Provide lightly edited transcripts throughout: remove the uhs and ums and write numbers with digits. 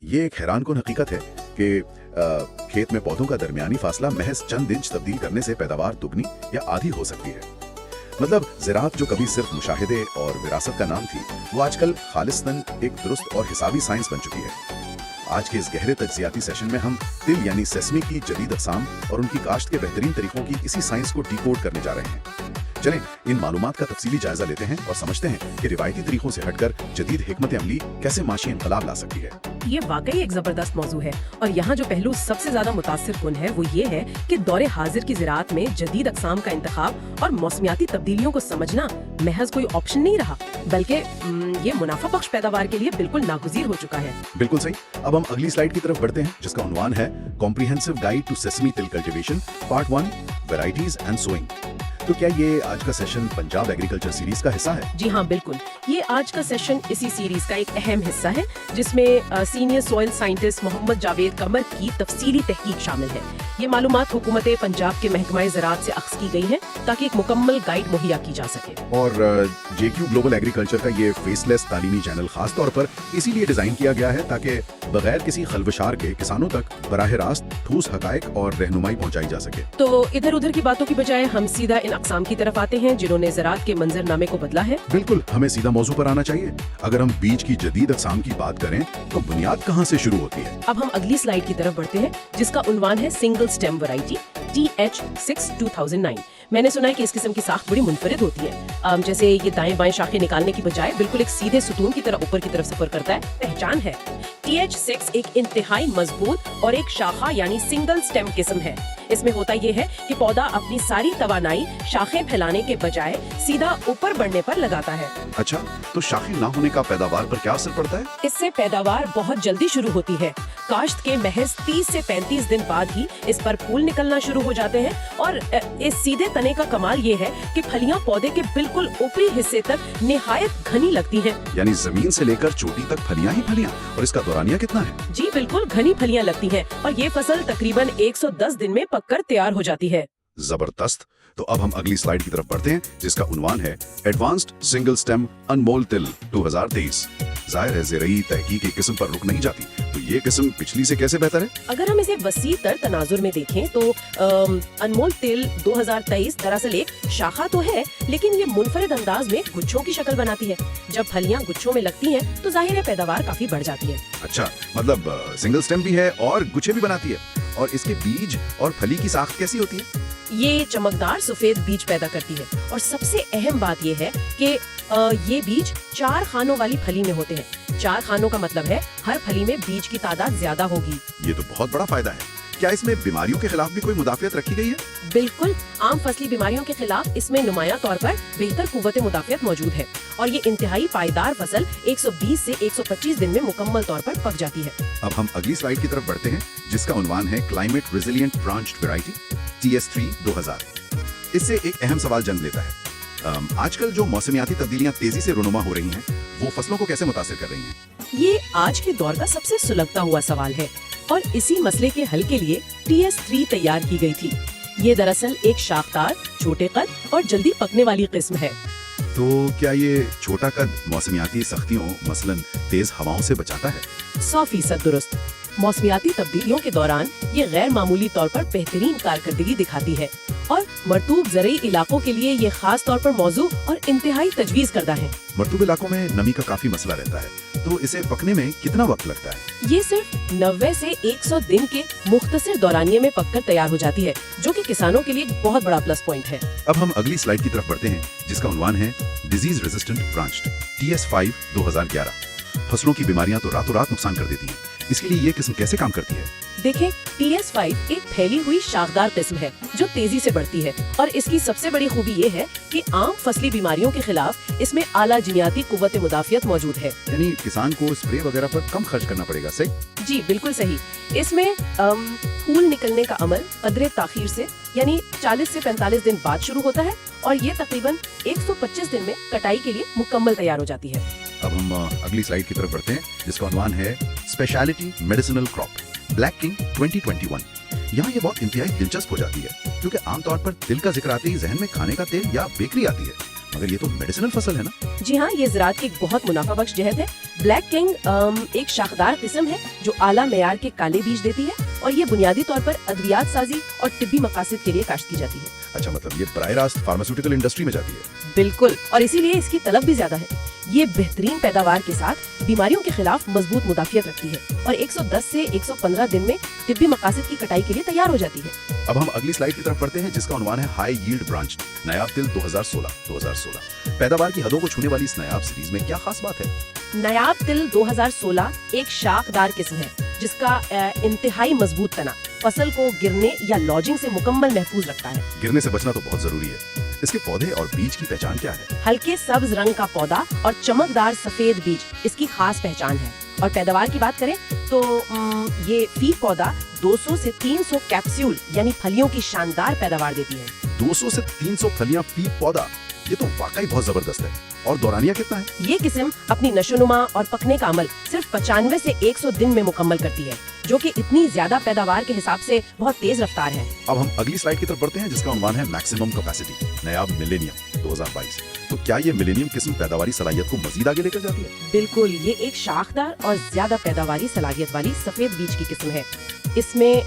ये एक हैरान कुन हकीकत है कि खेत में पौधों का दरमियानी फासला महज चंद इंच तब्दील करने से पैदावार दुगनी या आधी हो सकती है। मतलब ज़राअत जो कभी सिर्फ मुशाहिदे और विरासत का नाम थी, वो आजकल खालिस्तन एक दुरुस्त और हिसाबी साइंस बन चुकी है। आज के इस गहरे तज्जियाती सेशन में हम तिल यानी सेसमी की जदीद अक़साम और उनकी काश्त के बेहतरीन तरीकों की इसी साइंस को डिकोड करने जा रहे हैं। चलें इन मालूमात का तफसीली जायजा लेते हैं और समझते हैं कि रिवायती तरीकों से हटकर जदीद हिकमत अमली कैसे माशी इनकलाब ला सकती है। ये वाकई एक जबरदस्त मौजू है और यहाँ जो पहलू सबसे ज्यादा मुतासिर कुन है वो ये है कि दौरे हाजिर की ज़राअत में जदीद अक़साम का इंतखाब और मौसमियाती तब्दीलियों को समझना महज कोई ऑप्शन नहीं रहा, बल्कि ये मुनाफा बख्श पैदावार के लिए बिल्कुल नागुज़ीर हो चुका है। बिल्कुल सही। अब हम अगली स्लाइड की तरफ बढ़ते हैं, जिसका उन्वान है कॉम्प्रिहेंसिव गाइड टू सेसमी तिल cultivation part 1 varieties and sowing. तो क्या ये आज का सेशन पंजाब एग्रीकल्चर सीरीज का हिस्सा है? जी हाँ, बिल्कुल। ये आज का सेशन इसी सीरीज का एक अहम हिस्सा है, जिसमें senior soil scientist Mohammad Javed Qamar की तफसीली तहकीक शामिल है। ये मालूमात हुकूमत पंजाब के महकमा ज़राअत से अख्ज़ की गई है ताकि एक मुकम्मल गाइड मुहैया की जा सके। और JQ ग्लोबल एग्रीकल्चर का ये फेसलेस तालीमी चैनल खास तौर पर इसीलिए डिजाइन किया गया है ताकि बगैर किसी खलबशार के किसानों तक बराह रास्त ठोस हकायक और रहनुमाई पहुंचाई जा सके। तो इधर उधर की बातों की बजाय हम सीधा इन अक़साम की तरफ आते हैं जिन्होंने ज़राअत के मंजरनामे को बदला है। बिल्कुल, हमें सीधा मौजू पर आना चाहिए। अगर हम बीज की जदीद अक़साम की बात करें तो बुनियाद कहाँ से शुरू होती है? अब हम अगली स्लाइड की तरफ बढ़ते हैं, जिसका उन्वान है सिंगल स्टेम वैरायटी TH6 2009। मैंने सुना है कि इस किस्म की साख बड़ी मुनफरिद होती है, जैसे ये दाएं बाएं शाखें निकालने की बजाय बिल्कुल एक सीधे सुतून की तरह ऊपर की तरफ सफर करता है। पहचान है, TH6 एक इंतहाई मजबूत और एक शाखा यानी सिंगल स्टेम किस्म है। इसमें होता यह है कि पौधा अपनी सारी तवानाई शाखें फैलाने के बजाय सीधा ऊपर बढ़ने पर लगाता है। अच्छा, तो शाखें ना होने का पैदावार पर क्या असर पड़ता है? इससे पैदावार बहुत जल्दी शुरू होती है। काश्त के महज 30 से 35 दिन बाद ही इस पर फूल निकलना शुरू हो जाते हैं और इस सीधे तने का कमाल ये है कि फलियां पौधे के बिल्कुल ऊपरी हिस्से तक निहायत घनी लगती हैं। यानी जमीन से लेकर चोटी तक फलियां ही फलियां। और इसका दौरानिया कितना है? जी बिल्कुल, घनी फलियां लगती हैं और ये फसल तकरीबन 110 दिन में पककर तैयार हो जाती है। जबरदस्त। तो अब हम अगली स्लाइड की तरफ बढ़ते हैं, जिसका उन्वान है एडवांस्ड सिंगल स्टेम अनमोल तिल 2023। जाहिर है ज़राई तहकीक की किस्म पर रुक नहीं जाती, तो ये किस्म पिछली से कैसे बेहतर है? अगर हम इसे वसी तर तनाजुर में देखें तो अनमोल तिल 2023 दरअसल एक शाखा तो है, लेकिन ये मुनफरिद अंदाज में गुच्छों की शक्ल बनाती है। जब फलियां गुच्छों में लगती हैं तो जाहिर है पैदावार काफी बढ़ जाती है। अच्छा, मतलब सिंगल स्टेम भी है और गुच्छे भी बनाती है। और इसके बीज और फली की साख्त कैसी होती है? ये चमकदार सफेद बीज पैदा करती है और सबसे अहम बात ये है कि ये बीज 4 खानों वाली फली में होते हैं। 4 खानों का मतलब है हर फली में बीज की तादाद ज्यादा होगी। ये तो बहुत बड़ा फायदा है। क्या इसमें बीमारियों के खिलाफ भी कोई मुदाफियत रखी गई है? बिल्कुल, आम फसली बीमारियों के खिलाफ इसमें नुमाया तौर पर बेहतर कुव्वत मुदाफियत मौजूद है और ये इंतहाई पायदार फसल 120 से 125 दिन में मुकम्मल तौर पर पक जाती है। अब हम अगली स्लाइड की तरफ बढ़ते हैं, जिसका उन्वान है climate resilient branched variety TS3 2000। इससे एक अहम सवाल जन्म लेता है। आजकल जो मौसमियाती तब्दीलियां तेजी से रुनुमा हो रही हैं, वो फसलों को कैसे मुतासिर कर रही हैं? ये आज के दौर का सबसे सुलगता हुआ सवाल है और इसी मसले के हल के लिए TS3 तैयार की गई थी। ये दरअसल एक शाखदार, छोटे कद और जल्दी पकने वाली किस्म है। तो क्या ये छोटा कद मौसमियाती सख्तियों मसलन तेज हवाओं से बचाता है? 100% दुरुस्त। मौसमियाती तब्दीलियों के दौरान ये गैर मामूली तौर पर बेहतरीन कारकर्दगी दिखाती है और मरतूब ज़रई इलाकों के लिए ये खास तौर पर मौजू और इंतहाई तजवीज़ करदा है। मरतूब इलाकों में नमी का काफी मसला रहता है, तो इसे पकने में कितना वक्त लगता है? ये सिर्फ 90 से 100 दिन के मुख्तसर दौरानिये में पककर तैयार हो जाती है, जो कि किसानों के लिए बहुत बड़ा प्लस पॉइंट है। अब हम अगली स्लाइड की तरफ बढ़ते हैं, जिसका उन्वान है डिजीज रेजिस्टेंट ब्रांच्ड TS5 2011। फसलों की बीमारियां तो रातों रात नुकसान कर देती हैं। इसके लिए ये किस्म कैसे काम करती है? देखें, TS5 एक फैली हुई शाखदार किस्म है जो तेजी से बढ़ती है और इसकी सबसे बड़ी खूबी ये है कि आम फसली बीमारियों के खिलाफ इसमें आला जिनियाती कुव्वत मुदाफियत मौजूद है। यानी किसान को स्प्रे वगैरह पर कम खर्च करना पड़ेगा। सही जी बिल्कुल सही। इसमें फूल निकलने का अमल कदरे ताखीर से यानी 40 से 45 दिन बाद शुरू होता है और ये तकरीबन 125 दिन में कटाई के लिए मुकम्मल तैयार हो जाती है। अब हम अगली स्लाइड की तरफ बढ़ते हैं, जिसका उन्वान है speciality medicinal crop black king 2021। यहाँ ये बहुत इंतहाई दिलचस्प हो जाती है, क्योंकि आमतौर पर तिल का जिक्र आते ही जहन में खाने का तेल या बेकरी आती है। मगर ये तो मेडिसिनल फसल है ना? जी हाँ, ये ज़राअत की एक बहुत मुनाफा बख्श जहद है। ब्लैक किंग एक शाखदार किस्म है जो आला मेयार के काले बीज देती है और ये बुनियादी तौर पर अद्वियात साजी और तिब्बी मकासद के लिए काश्त की जाती है। अच्छा, मतलब ये बराह रास्त फार्मास्यूटिकल इंडस्ट्री में जाती है? बिल्कुल, और इसीलिए इसकी तलब भी ज्यादा है। ये बेहतरीन पैदावार के साथ बीमारियों के खिलाफ मजबूत मुदाफियत रखती है और 110 से 115 दिन में तिब्बी मकासद की कटाई के लिए तैयार हो जाती है। अब हम अगली स्लाइड की तरफ बढ़ते हैं जिसका उन्वान है हाई यील्ड ब्रांच नायाब तिल 2016। पैदावार की हदों को छूने वाली इस नायाब सीरीज में क्या खास बात है? नायाब तिल 2016 एक शाखदार किस्म है जिसका इंतहाई मजबूत तना फसल को गिरने या लॉजिंग से मुकम्मल महफूज रखता है। गिरने से बचना तो बहुत जरूरी है। इसके पौधे और बीज की पहचान क्या है? हल्के सब्ज रंग का पौधा और चमकदार सफेद बीज इसकी खास पहचान है। और पैदावार की बात करें तो ये फी पौधा 200 से 300 कैप्सूल यानी फलियों की शानदार पैदावार देती है। 200 से 300 फलियां फी पौधा, ये तो वाकई बहुत जबरदस्त है। और दौरानिया कितना है? ये किस्म अपनी नशोनुमा और पकने का अमल सिर्फ 95 से 100 दिन में मुकम्मल करती है, जो कि इतनी ज्यादा पैदावार के हिसाब से बहुत तेज रफ्तार है। अब हम अगली स्लाइड की तरफ बढ़ते हैं जिसका उन्वान है मैक्सिमम कैपेसिटी नायाब मिलेनियम 2022। तो क्या ये मिलेनियम किस्म पैदावारी सलाहियत को मजीद आगे लेकर जाती है? बिल्कुल, ये एक शाखदार और ज्यादा पैदावारी सलाहियत वाली सफेद बीज की किस्म है। इसमें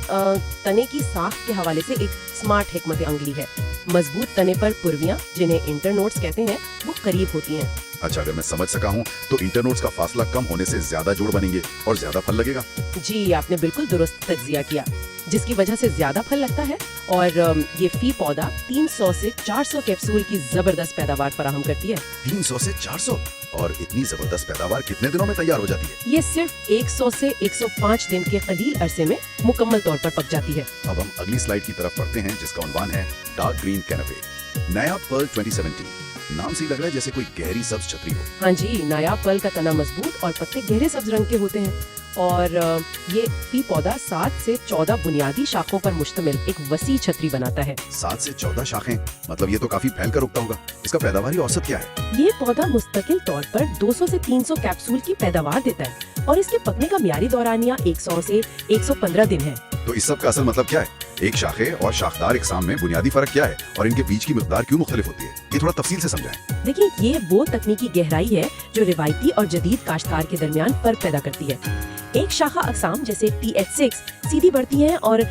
तने की साख के हवाले से एक स्मार्ट हिकमत अमली है। मजबूत तने पर पुर्वियां, जिन्हें इंटरनोड्स कहते हैं, वो करीब होती हैं। अच्छा, अगर मैं समझ सका हूँ तो इंटरनोड्स का फासला कम होने से ज्यादा जोड़ बनेंगे और ज्यादा फल लगेगा। जी, आपने बिल्कुल दुरुस्त तज्जिया किया, जिसकी वजह से ज्यादा फल लगता है। और ये फी पौधा 300 से 400 कैप्सूल की जबरदस्त पैदावार फराहम करती है। 300 से 400 और इतनी जबरदस्त पैदावार कितने दिनों में तैयार हो जाती है? ये सिर्फ 100 से 105 दिन के कलील अरसे में मुकम्मल तौर पर पक जाती है। अब हम अगली स्लाइड की तरफ बढ़ते हैं जिसका उन्वान है डार्क ग्रीन कैनपे नायाब पर्ल 2017। नाम से ही लग रहा है जैसे कोई गहरी सब्ज छतरी हो। हाँ जी, नायाब पर्ल का तना मजबूत और पत्ते गहरे सब्ज रंग के होते हैं और ये फी पौधा 7 से 14 बुनियादी शाखों पर मुश्तमिल एक वसी छतरी बनाता है। 7 से 14 शाखें, मतलब ये तो काफी फैलकर उगता होगा। इसका पैदावारी औसत क्या है? ये पौधा मुस्तकिल तौर पर 200 से 300 कैप्सूल की पैदावार देता है और इसके पकने का मियारी दौरानिया 100 से 115 दिन है। तो इस सब का असल मतलब क्या है? एक शाखे और शाखदार इकसाम में बुनियादी फर्क क्या है और इनके बीच की मिकदार क्यों मुख्तलिफ होती है? ये थोड़ा तफसील से समझाएं। देखिए, ये वो तकनीकी गहराई है जो रिवायती और जदीद काश्तकार के दरमियान फर्क पैदा करती है। एक शाखा अकसाम जैसे TH6 सीधी बढ़ती हैं और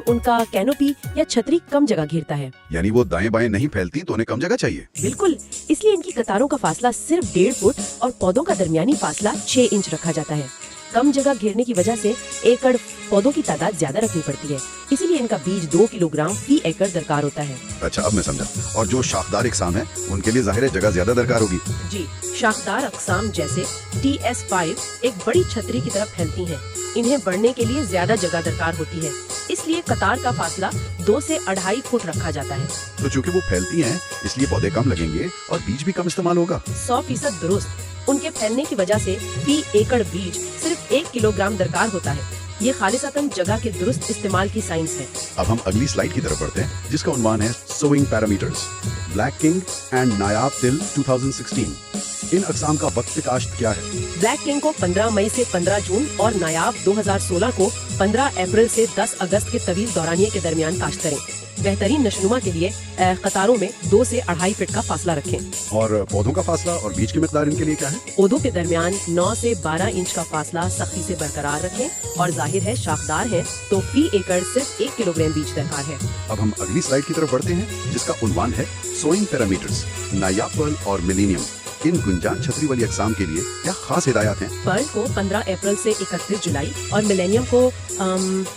उनका कैनोपी या छतरी कम जगह घेरता है। यानी वो दाएं बाएं नहीं फैलती तो उन्हें कम जगह चाहिए। बिल्कुल, इसलिए इनकी कतारों का फासला सिर्फ 1.5 फुट और पौधों का दरमियानी फासला 6 इंच रखा जाता है। कम जगह घेरने की वजह से एकड़ पौधों की तादाद ज्यादा रखनी पड़ती है, इसीलिए इनका बीज 2 किलोग्राम फी एकड़ दरकार होता है। अच्छा, अब मैं समझा। और जो शाखदार इकसाम है उनके लिए जाहिर है जगह ज्यादा दरकार होगी। जी, शाखदार अकसाम जैसे TS5 एक बड़ी छतरी की तरफ फैलती हैं। इन्हें बढ़ने के लिए ज्यादा जगह दरकार होती है, इसलिए कतार का फासला 2 से 2.5 फुट रखा जाता है। तो चूंकि वो फैलती हैं इसलिए पौधे कम लगेंगे और बीज भी कम इस्तेमाल होगा। 100% दुरुस्त। उनके फैलने की वजह से फी एकड़ बीज सिर्फ 1 किलोग्राम दरकार होता है। ये खालिसतन जगह के दुरुस्त इस्तेमाल की साइंस है। अब हम अगली स्लाइड की तरफ बढ़ते हैं जिसका उन्वान है sowing parameters black king and Nayab तिल 2016। इन अकसाम का वक्त काश्त क्या है? ब्लैक किंग को 15 मई से 15 जून और नायाब 2016 को 15 अप्रैल से 10 अगस्त के तवील दौरानिये के दरमियान काश्त करें। बेहतरीन नशनुमा के लिए कतारों में 2 से 2.5 फीट का फासला रखें। और पौधों का फासला और बीज की मिकदार इनके लिए क्या है? पौधों के दरमियान 9 से 12 इंच का फासला सख्ती से बरकरार रखें और जाहिर है शाखदार है तो फी एकड़ सिर्फ 1 किलोग्राम बीज दरकार है। अब हम अगली स्लाइड की तरफ बढ़ते हैं जिसका उन्वान है सोइंग पैरामीटर्स नायाब पर्ल और मिलेनियम। इन गुंजान छतरी वाली अकसाम के लिए क्या खास हिदायत हैं? पर्ल को 15 अप्रैल से 31 जुलाई और मिलेनियम को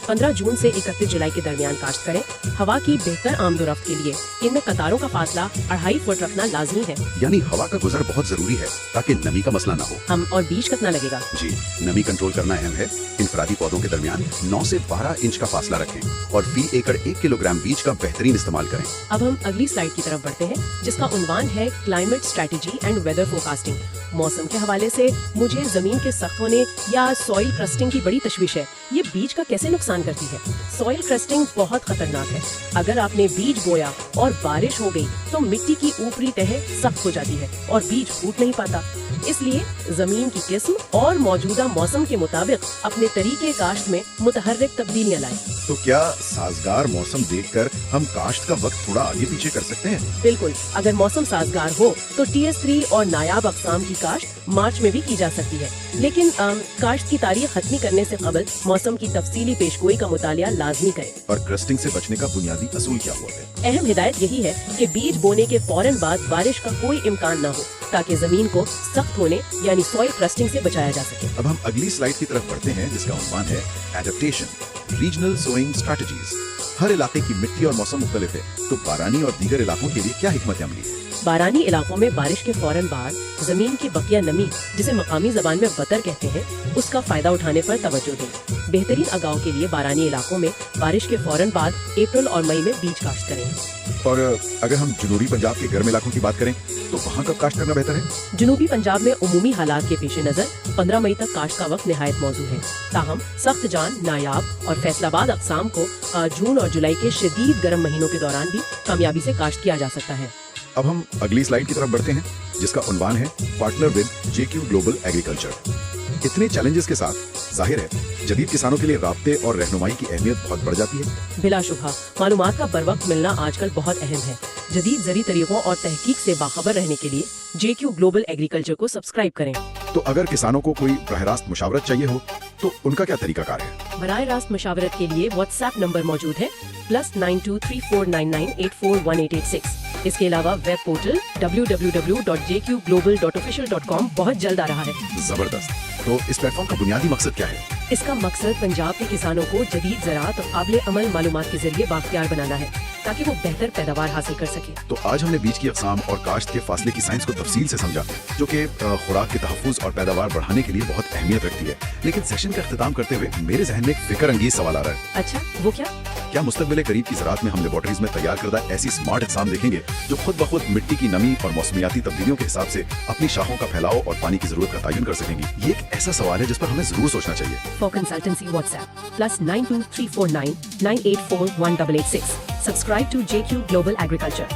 15 जून से 31 जुलाई के दरमियान काश्त करें। हवा की बेहतर आमदोरफ्त के लिए इनमें कतारों का फासला 2.5 फुट रखना लाजमी है। यानी हवा का गुजर बहुत जरूरी है ताकि नमी का मसला न हो। हम और बीज कितना लगेगा? जी, नमी कंट्रोल करना अहम है। इनफरादी पौधों के दरमियान 9 से 12 इंच का फासला रखें और फी एकड़ 1 किलोग्राम बीज का बेहतरीन इस्तेमाल करें। अब हम अगली स्लाइड की तरफ बढ़ते हैं जिसका उन्वान है climate strategy and weather forecasting. मौसम के हवाले से मुझे जमीन के सख्त होने या सॉइल क्रस्टिंग की बड़ी तशवीश है। ये बीज का कैसे नुकसान करती है? सॉइल क्रस्टिंग बहुत खतरनाक है। अगर आपने बीज बोया और बारिश हो गई तो मिट्टी की ऊपरी तह सख्त हो जाती है और बीज फूट नहीं पाता। اس لیے زمین کی قسم اور موجودہ موسم کے مطابق اپنے طریقے کاشت میں متحرک تبدیلیاں لائیں۔ تو کیا سازگار موسم دیکھ کر ہم کاشت کا وقت تھوڑا آگے پیچھے کر سکتے ہیں؟ بالکل، اگر موسم سازگار ہو تو TS3 اور نایاب اقسام کی کاشت مارچ میں بھی کی جا سکتی ہے، لیکن کاشت کی تاریخ ختمی کرنے سے قبل موسم کی تفصیلی پیشگوئی کا مطالعہ لازمی کریں۔ اور کرسٹنگ سے بچنے کا بنیادی اصول کیا ہوا ہے؟ اہم ہدایت یہی ہے کہ بیج بونے کے فوراً بعد بارش کا کوئی امکان نہ ہو تاکہ زمین کو سخت ہونے یعنی سوئل کرسٹنگ سے بچایا جا سکے۔ اب ہم اگلی سلائیڈ کی طرف بڑھتے ہیں جس کا عنوان ہے ایڈپٹیشن، ریجنل سوئنگ اسٹریٹجیز۔ ہر علاقے کی مٹی اور موسم مختلف ہے، تو بارانی اور دیگر علاقوں کے لیے کیا حکمت عملی ہے؟ بارانی علاقوں میں بارش کے فوراً بعد زمین کی بقیہ نمی، جسے مقامی زبان میں وتر کہتے ہیں، اس کا فائدہ اٹھانے پر توجہ دیں۔ بہترین اگاؤ کے لیے بارانی علاقوں میں بارش کے فوراً بعد اپریل اور مئی میں بیج کاشت کریں۔ اور اگر ہم جنوبی پنجاب کے گرم علاقوں کی بات کریں تو وہاں کب کاشت کرنا بہتر ہے؟ جنوبی پنجاب میں عمومی حالات کے پیش نظر 15 مئی تک کاشت کا وقت نہایت موزوں ہے، تاہم سخت جان، نایاب اور فیصل آباد اقسام کو جون اور جولائی کے شدید گرم مہینوں کے دوران بھی کامیابی سے کاشت کیا جا سکتا ہے۔ اب ہم اگلی سلائیڈ کی طرف بڑھتے ہیں جس کا عنوان ہے partner with JQ global agriculture. اتنے چیلنجز کے ساتھ ظاہر ہے جدید کسانوں کے لیے رابطے اور رہنمائی کی اہمیت بہت بڑھ جاتی ہے۔ بلا شبہ معلومات کا بروقت ملنا آج کل بہت اہم ہے۔ جدید زرعی طریقوں اور تحقیق سے باخبر رہنے کے لیے JQ گلوبل ایگریکلچر کو سبسکرائب کریں۔ تو اگر کسانوں کو کوئی براہ راست مشاورت چاہیے ہو تو ان کا کیا طریقہ کار ہے؟ براہ راست مشاورت کے لیے واٹس ایپ نمبر موجود ہے +923499841886۔ اس کے علاوہ ویب پورٹل www.jqglobal.official.com بہت جلد آ رہا ہے۔ زبردست۔ تو اس پلیٹ فارم کا بنیادی مقصد کیا ہے؟ اس کا مقصد پنجاب کے کسانوں کو جدید زراعت اور قابل عمل معلومات کے ذریعے بااختیار بنانا ہے تاکہ وہ بہتر پیداوار حاصل کر سکے۔ تو آج ہم نے بیج کی اقسام اور کاشت کے فاصلے کی سائنس کو تفصیل سے سمجھا، جو کہ خوراک کے تحفظ اور پیداوار بڑھانے کے لیے بہت اہمیت رکھتی ہے۔ لیکن سیشن کا اختتام کرتے ہوئے میرے ذہن میں ایک فکر انگیز سوال آ رہا ہے۔ اچھا، وہ کیا؟ کیا مستقبل قریب کی زراعت میں ہم لیبارٹریز میں تیار کردہ ایسی اسمارٹ اقسام دیکھیں گے جو خود بخود مٹی کی نمی اور موسمیاتی تبدیلیوں کے حساب سے اپنی شاخوں کا پھیلاؤ اور پانی کی ضرورت کا تعین کر سکیں گی؟ یہ ایک ایسا سوال ہے جس پر ہمیں ضرور سوچنا چاہیے۔ For consultancy WhatsApp +9234998418886. Subscribe to JQ Global Agriculture.